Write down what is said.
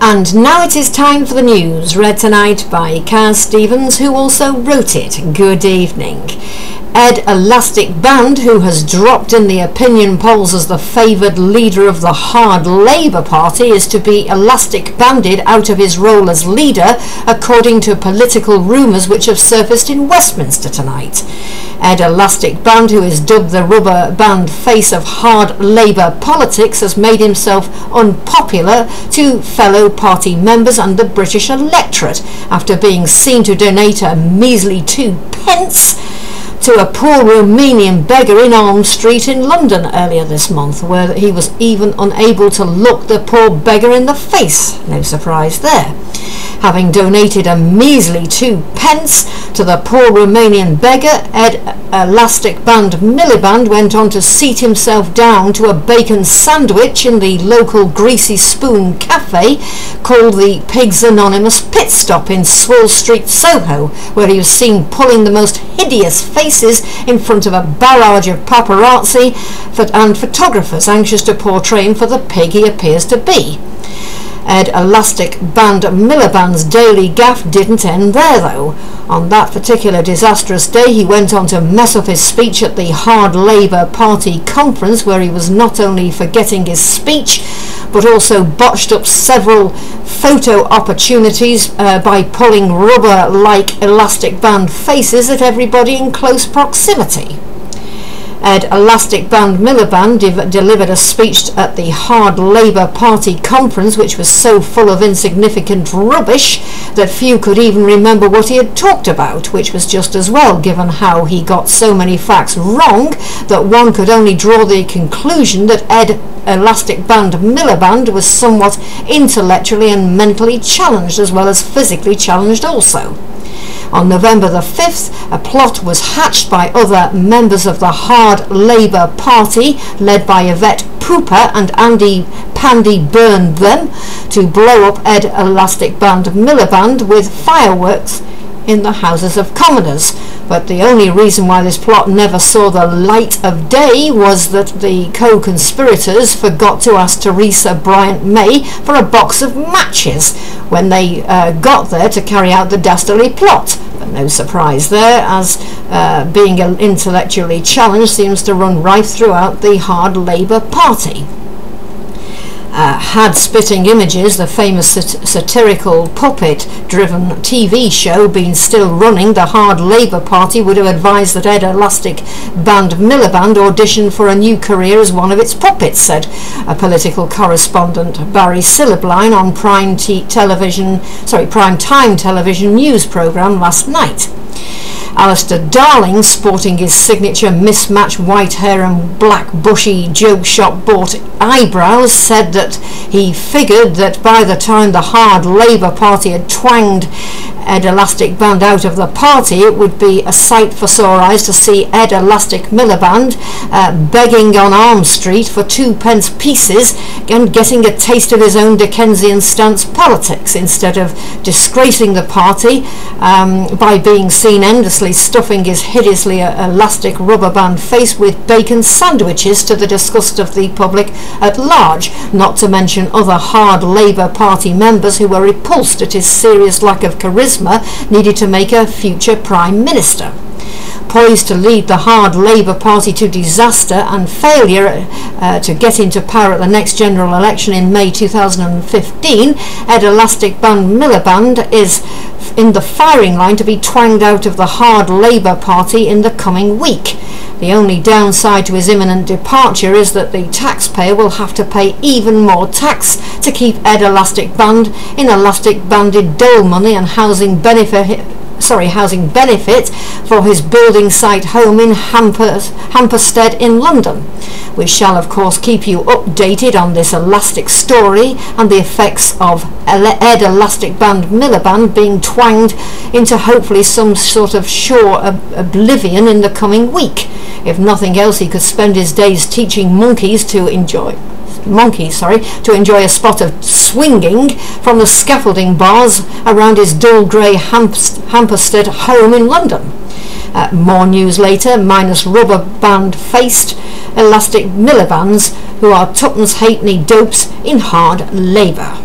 And now it is time for the news, read tonight by Kaz Stevens, who also wrote it. Good evening. Ed Elastic Band, who has dropped in the opinion polls as the favoured leader of the Hard Labour Party, is to be elastic banded out of his role as leader, according to political rumours which have surfaced in Westminster tonight. Ed Elastic Band, who is dubbed the rubber band face of hard Labour politics, has made himself unpopular to fellow party members and the British electorate after being seen to donate a measly 2p to a poor Romanian beggar in Arm Street in London earlier this month, where he was even unable to look the poor beggar in the face. No surprise there. Having donated a measly 2p to the poor Romanian beggar, Ed Elastic Band Milliband went on to seat himself down to a bacon sandwich in the local Greasy Spoon cafe called the Pigs Anonymous Pit Stop in Swill Street, Soho, where he was seen pulling the most hideous faces in front of a barrage of paparazzi and photographers anxious to portray him for the pig he appears to be. Ed Elastic Band Milliband's daily gaffe didn't end there, though. On that particular disastrous day, he went on to mess up his speech at the Hard Labour Party conference, where he was not only forgetting his speech, but also botched up several photo opportunities by pulling rubber-like elastic band faces at everybody in close proximity. Ed Elastic Band Milliband delivered a speech at the Hard Labour Party conference which was so full of insignificant rubbish that few could even remember what he had talked about, which was just as well given how he got so many facts wrong that one could only draw the conclusion that Ed Elastic Band Milliband was somewhat intellectually and mentally challenged, as well as physically challenged also. On November the 5th, a plot was hatched by other members of the Hard Labour Party, led by Yvette Pooper and Andy Pandy Burned Them, to blow up Ed Elastic Band Milliband with fireworks in the Houses of Commoners. But the only reason why this plot never saw the light of day was that the co-conspirators forgot to ask Theresa Bryant May for a box of matches when they got there to carry out the dastardly plot. But no surprise there, as being intellectually challenged seems to run right throughout the Hard Labour Party. Had Spitting Images, the famous satirical puppet-driven TV show, been still running, the Hard Labour Party would have advised that Ed Elastic Band Milliband audition for a new career as one of its puppets, said a political correspondent Barry Silibline on prime time television news programme last night. Alistair Darling, sporting his signature mismatched white hair and black bushy joke shop bought eyebrows, said that he figured that by the time the Hard Labour Party had twanged Ed Elastic Band out of the party, it would be a sight for sore eyes to see Ed Elastic Milliband begging on Arm Street for 2p pieces and getting a taste of his own Dickensian stance politics, instead of disgracing the party by being seen endlessly stuffing his hideously elastic rubber band face with bacon sandwiches to the disgust of the public at large, not to mention other Hard Labour Party members who were repulsed at his serious lack of charisma needed to make a future Prime Minister. Poised to lead the Hard Labour Party to disaster and failure to get into power at the next general election in May 2015, Ed Elastic Band Milliband is in the firing line to be twanged out of the Hard Labour Party in the coming week. The only downside to his imminent departure is that the taxpayer will have to pay even more tax to keep Ed Elastic Band in elastic banded dole money and housing benefit for his building site home in Hampstead in London. We shall of course keep you updated on this elastic story and the effects of Ed Elastic Band Milliband being twanged into hopefully some sort of sure oblivion in the coming week. If nothing else, he could spend his days teaching monkeys to enjoy a spot of swinging from the scaffolding bars around his dull grey Hampstead home in London. More news later, minus rubber band faced elastic Millibands who are tuppence halfpenny dopes in Hard Labour.